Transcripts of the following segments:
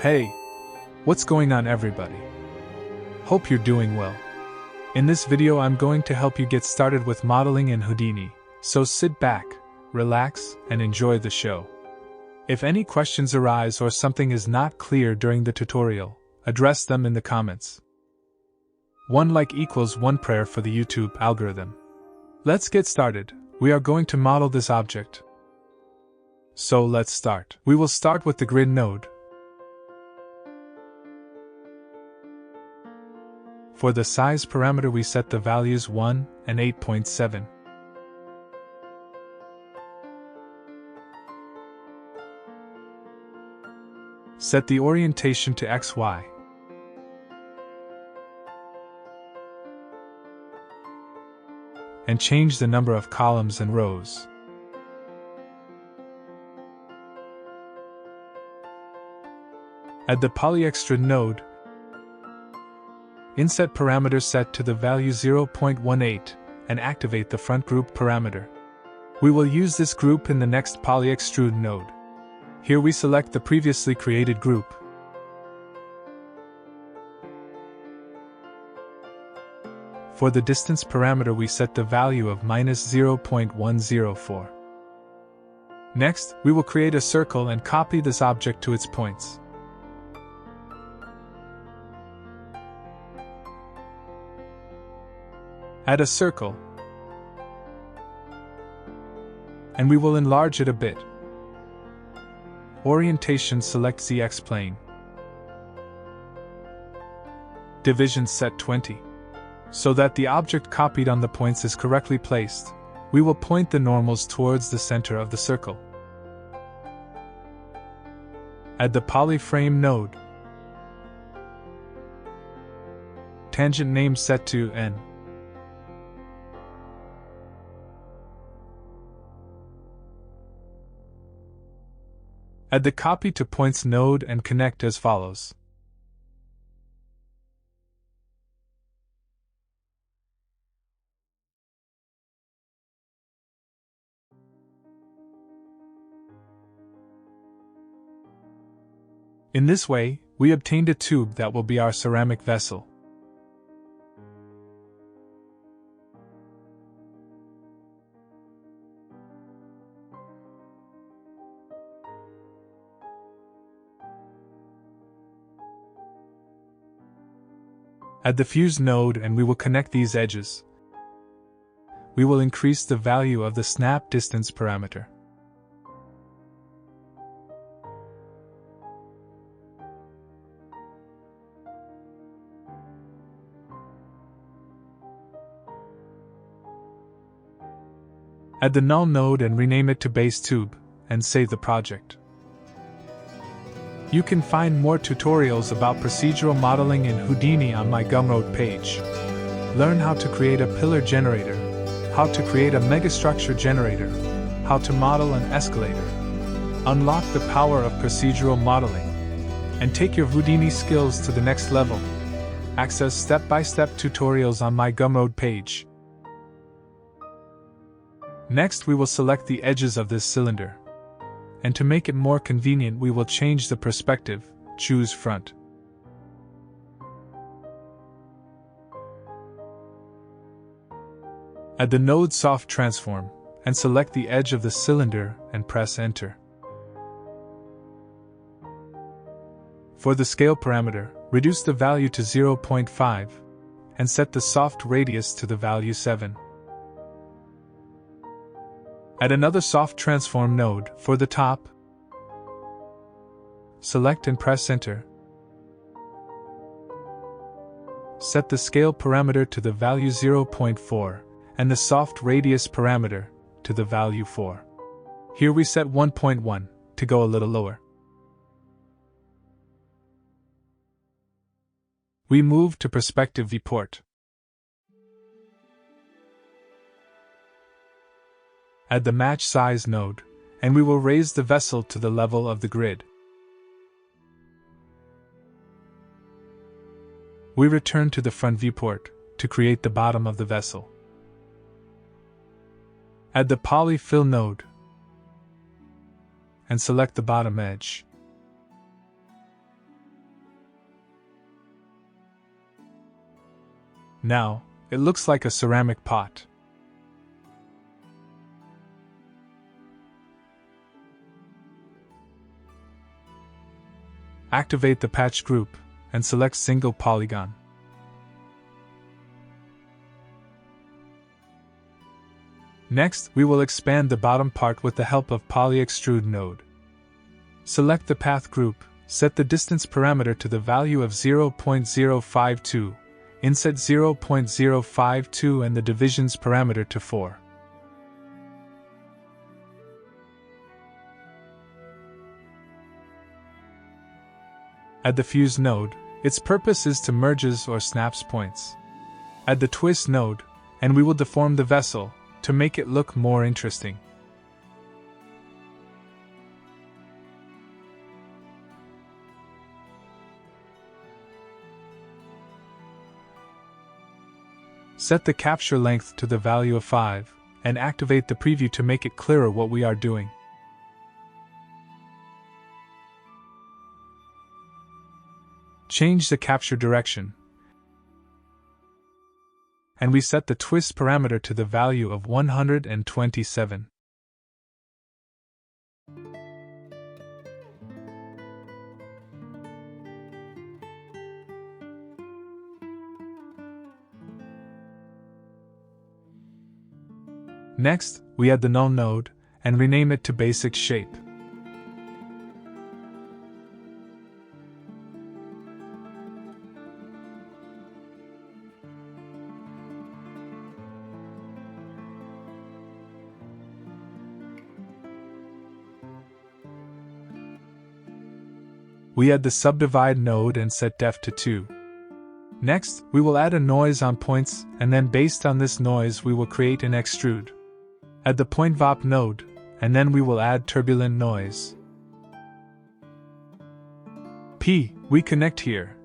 Hey, what's going on everybody? Hope you're doing well. In this video I'm going to help you get started with modeling in Houdini, so sit back, relax, and enjoy the show. If any questions arise or something is not clear during the tutorial, address them in the comments. 1 like equals 1 prayer for the YouTube algorithm. Let's get started. We are going to model this object. So let's start. We will start with the grid node. For the size parameter we set the values 1 and 8.7. Set the orientation to XY. And change the number of columns and rows. Add the PolyExtrude node. Inset parameter set to the value 0.18 and activate the front group parameter. We will use this group in the next PolyExtrude node. Here we select the previously created group. For the distance parameter we set the value of -0.104. Next, we will create a circle and copy this object to its points. Add a circle, and we will enlarge it a bit. Orientation select ZX plane. Division set 20. So that the object copied on the points is correctly placed, we will point the normals towards the center of the circle. Add the polyframe node. Tangent name set to N. Add the copy to points node and connect as follows. In this way, we obtained a tube that will be our ceramic vessel. Add the fuse node and we will connect these edges. We will increase the value of the snap distance parameter. Add the null node and rename it to base tube, and save the project. You can find more tutorials about procedural modeling in Houdini on my Gumroad page. Learn how to create a pillar generator, how to create a megastructure generator, how to model an escalator. Unlock the power of procedural modeling, and take your Houdini skills to the next level. Access step-by-step tutorials on my Gumroad page. Next we will select the edges of this cylinder. And to make it more convenient we will change the perspective, choose front. Add the node soft transform, and select the edge of the cylinder and press enter. For the scale parameter, reduce the value to 0.5, and set the soft radius to the value 7. Add another soft transform node for the top. Select and press enter. Set the scale parameter to the value 0.4 and the soft radius parameter to the value 4. Here we set 1.1 to go a little lower. We move to perspective viewport. Add the match size node, and we will raise the vessel to the level of the grid. We return to the front viewport to create the bottom of the vessel. Add the PolyFill node, and select the bottom edge. Now, it looks like a ceramic pot. Activate the patch group, and select single polygon. Next, we will expand the bottom part with the help of Poly Extrude node. Select the path group, set the distance parameter to the value of 0.052, inset 0.052 and the divisions parameter to 4. Add the fuse node, its purpose is to merges or snaps points. Add the twist node, and we will deform the vessel, to make it look more interesting. Set the capture length to the value of 5, and activate the preview to make it clearer what we are doing. Change the capture direction, and we set the twist parameter to the value of 127. Next, we add the null node, and rename it to basic shape. We add the subdivide node and set depth to 2. Next, we will add a noise on points, and then based on this noise we will create an extrude. Add the point VOP node, and then we will add turbulent noise. P, we connect here.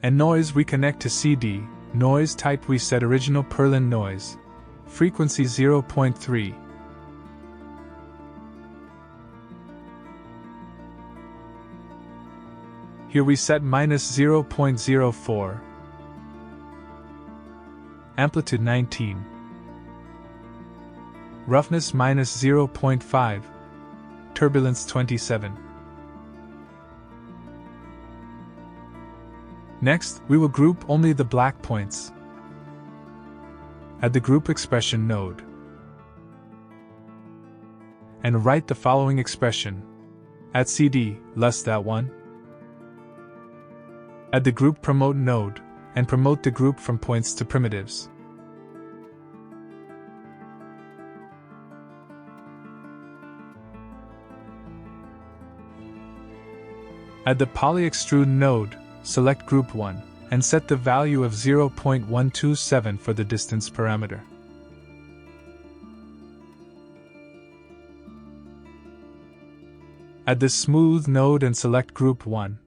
And noise we connect to CD, noise type we set original Perlin noise. Frequency 0.3. Here we set -0.04. Amplitude 19. Roughness -0.5. Turbulence 27. Next, we will group only the black points. Add the group expression node. And write the following expression. At CD, less that 1. Add the group promote node, and promote the group from points to primitives. Add the Poly Extrude node, select group 1, and set the value of 0.127 for the distance parameter. Add the smooth node and select group 1.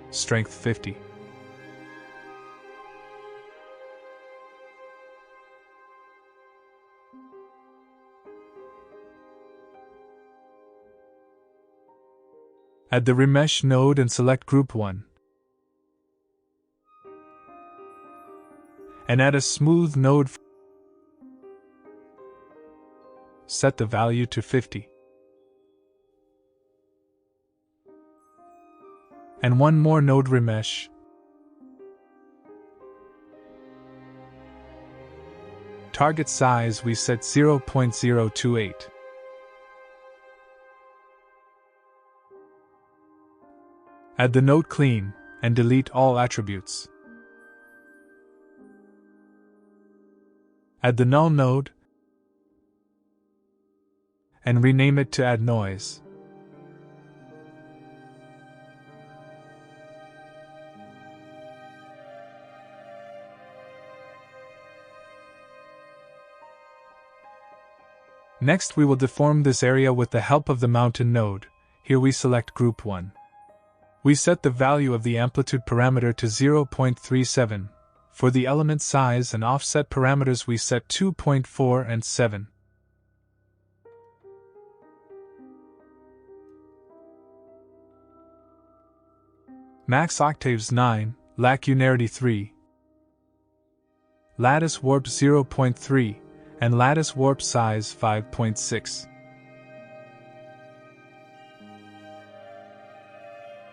Strength 50. Add the Remesh node and select group 1. And add a smooth node. Set the value to 50. And one more node Remesh. Target size we set 0.028. Add the node clean, and delete all attributes. Add the null node, and rename it to add noise. Next we will deform this area with the help of the mountain node. Here we select group 1. We set the value of the amplitude parameter to 0.37. For the element size and offset parameters we set 2.4 and 7. Max octaves 9, lacunarity 3, lattice warp 0.3, and lattice warp size 5.6.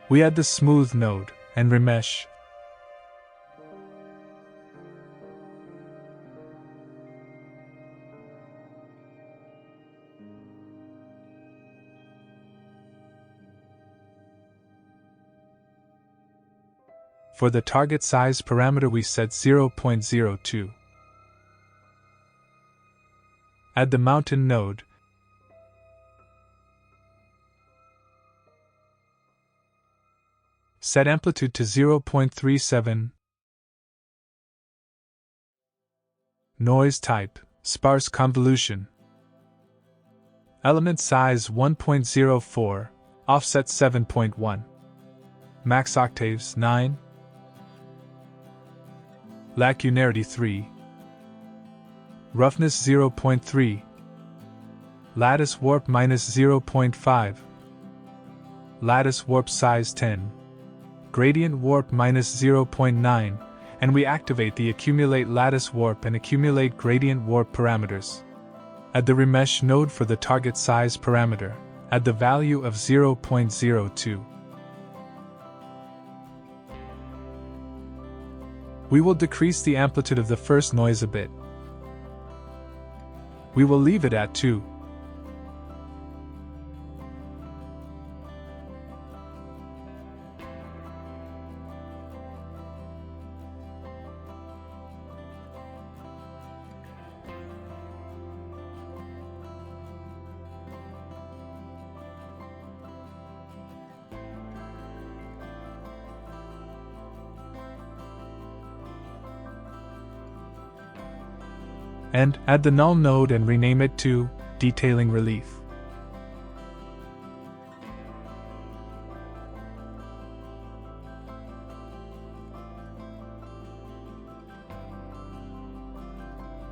We add the smooth node and remesh. For the target size parameter we set 0.02. Add the mountain node. Set amplitude to 0.37. Noise type, sparse convolution. Element size 1.04, offset 7.1. Max octaves 9. Lacunarity 3. Roughness 0.3. Lattice warp minus 0.5. Lattice warp size 10. Gradient warp minus 0.9, and we activate the accumulate lattice warp and accumulate gradient warp parameters. Add the remesh node for the target size parameter. Add the value of 0.02. We will decrease the amplitude of the first noise a bit. We will leave it at 2. And add the null node and rename it to Detailing Relief.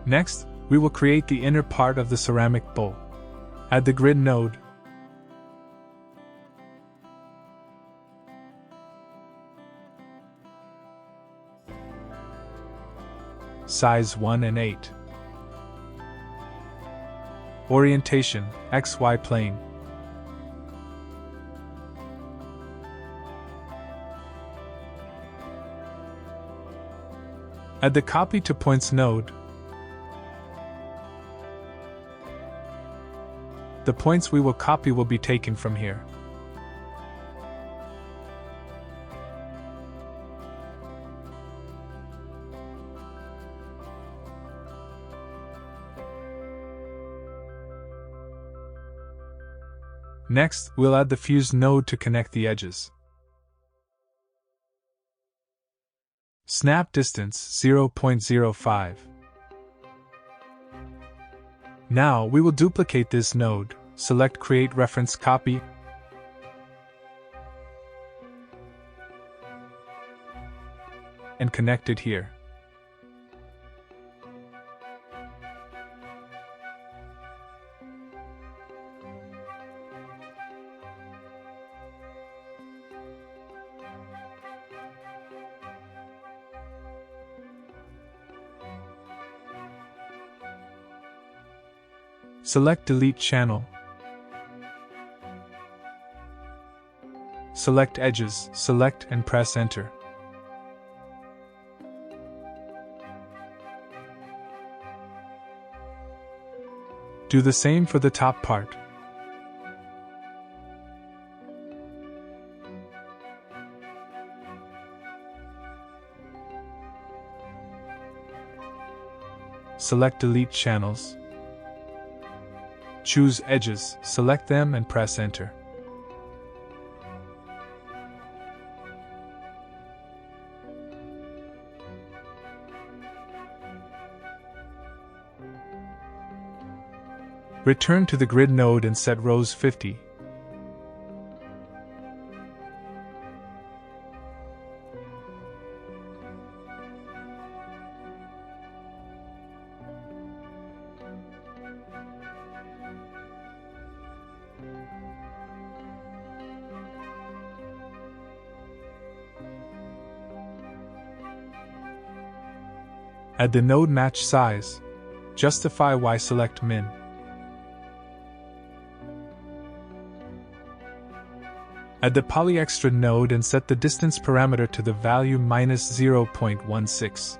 Next, we will create the inner part of the ceramic bowl. Add the grid node. Size 1 and 8. Orientation, XY plane. Add the copy to points node. The points we will copy will be taken from here. Next, we'll add the fuse node to connect the edges. Snap distance 0.05. Now we will duplicate this node, select Create Reference Copy, and connect it here. Select Delete Channel. Select Edges, select and press Enter. Do the same for the top part. Select Delete Channels. Choose Edges, select them and press Enter. Return to the grid node and set rows 50. Add the node match size. Justify why select min. Add the PolyExtrude node and set the distance parameter to the value -0.16.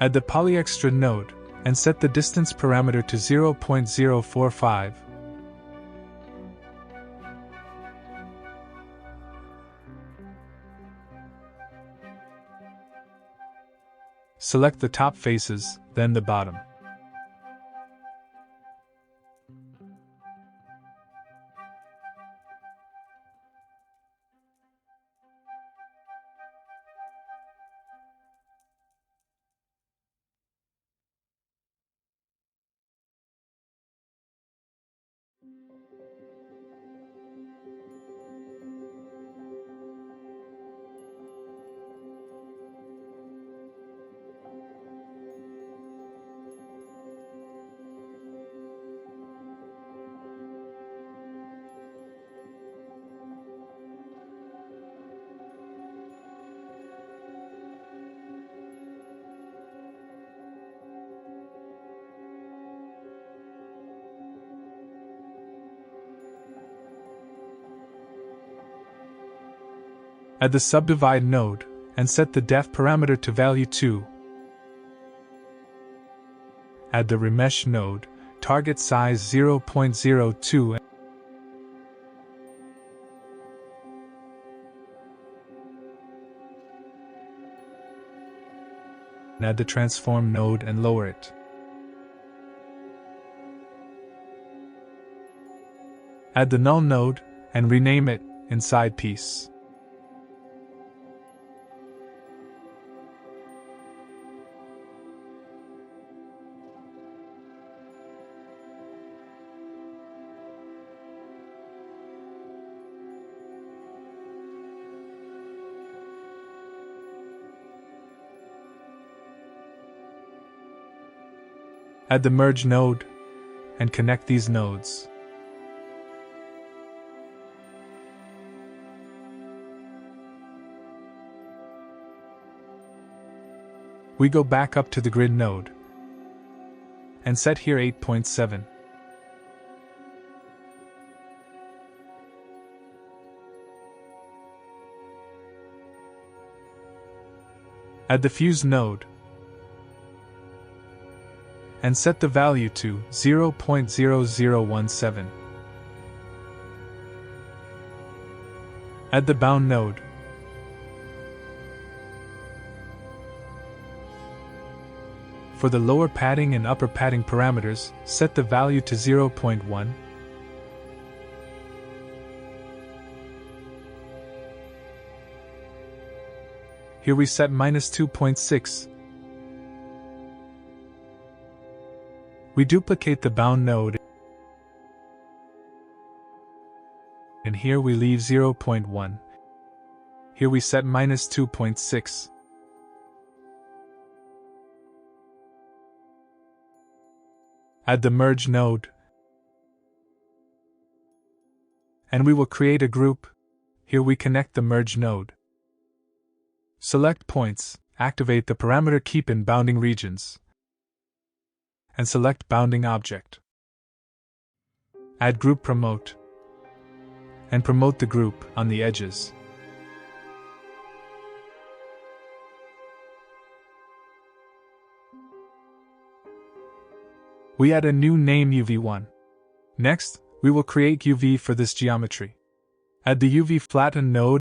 Add the PolyExtrude node and set the distance parameter to 0.045. Select the top faces, then the bottom. Add the Subdivide node, and set the depth parameter to value 2. Add the Remesh node, target size 0.02 and add the Transform node and lower it. Add the Null node, and rename it Inside Piece. Add the Merge node, and connect these nodes. We go back up to the Grid node, and set here 8.7. Add the Fuse node, and set the value to 0.0017. Add the Bound node, for the lower padding and upper padding parameters, set the value to 0.1. Here we set -2.6. We duplicate the Bound node, and here we leave 0.1. Here we set -2.6. Add the Merge node, and we will create a group. Here we connect the Merge node. Select points, activate the parameter Keep in Bounding Regions, and select Bounding Object. Add Group Promote, and promote the group on the edges. We add a new name UV1. Next, we will create UV for this geometry. Add the UV Flatten node,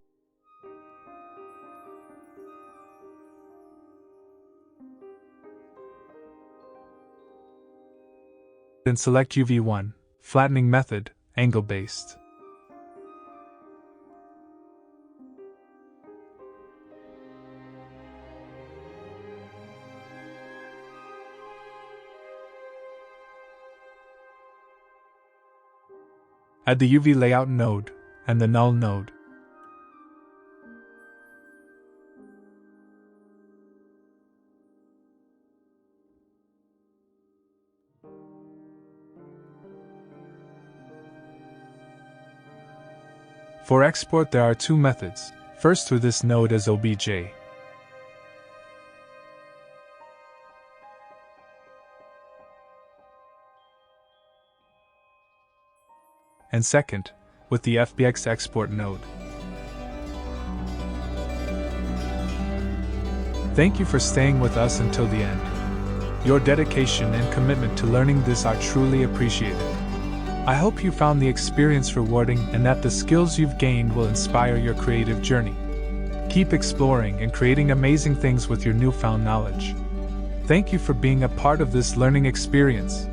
and select UV1, flattening method, angle-based. Add the UV Layout node, and the Null node. For export there are two methods. First through this node as obj. And second, with the FBX export node. Thank you for staying with us until the end. Your dedication and commitment to learning this are truly appreciated. I hope you found the experience rewarding and that the skills you've gained will inspire your creative journey. Keep exploring and creating amazing things with your newfound knowledge. Thank you for being a part of this learning experience.